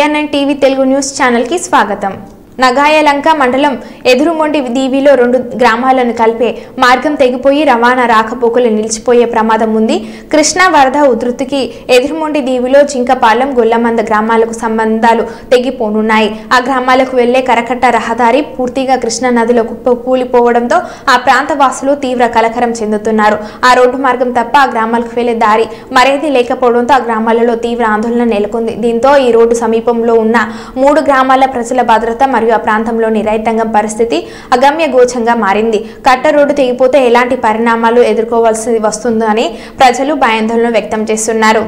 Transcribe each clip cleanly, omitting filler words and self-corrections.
BNN TV Telugu news channel కి స్వాగతం. నగాయలంక మండలం ఎదురుమొండి దీవిలో 2 గ్రామాలను కలిపే మార్గం తెగిపోయి రవాణా రాకపోకలు నిలిచిపోయే ప్రమాదం ఉంది. కృష్ణా వరద ఉధృతికి ఎదురుమొండి దీవిలో జింకపాలెం గొల్లమంద గ్రామాలకు సంబంధాలు తెగిపోనున్నాయి. ఆ గ్రామాలకు వెళ్లే కరకట్ట రహదారి పూర్తిగా కృష్ణా నదిలో కూలిపోవడంతో ఆ ప్రాంత వాసులు తీవ్ర కలకరం చెందుతున్నారు. ఆ రోడ్డు మార్గం తప్ప ఆ గ్రామాలకు వెళ్లే దారి మరేది లేకపోవడంతో ఆ గ్రామాలలో తీవ్ర ఆందోళన నెలకొంది. దీంతో ఈ రోడ్డు సమీపంలో ఉన్న 3 గ్రామాల ప్రజల భద్రత మరియు ఆ ప్రాంతంలోని రైతాంగం పరిస్థితి అగమ్య గోచంగా మారింది. కట్ట రోడ్డు తెగిపోతే ఎలాంటి పరిణామాలు ఎదుర్కోవాల్సి వస్తుందని ప్రజలు భయాందోళన వ్యక్తం చేస్తున్నారు.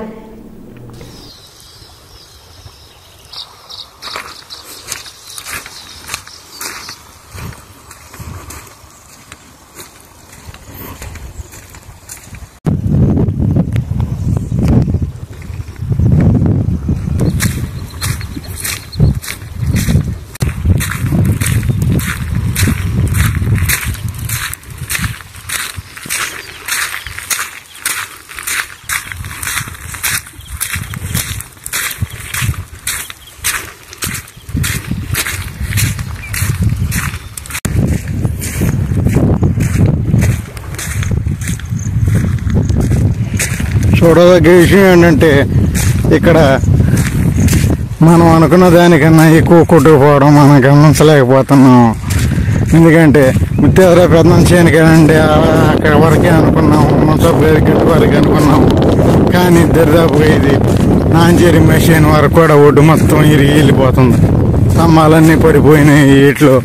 చూడదగ్గ విషయం ఏంటంటే ఇక్కడ మనం అనుకున్న దానికన్నా ఎక్కువ కొట్టుకుపోవడం మనం గమనించలేకపోతున్నాం. ఎందుకంటే ముత్యాల పెద్దం చేయనికేనండి అక్కడ వరకే అనుకున్నాం, మున్సబ్ వరకు అనుకున్నాం. కానీ దరిదాపుగా ఇది నాంచేరి మెషిన్ వరకు కూడా ఒడ్డు మొత్తం ఇరిగి వెళ్ళిపోతుంది. స్తంభాలన్నీ పడిపోయినాయి. వీటిలో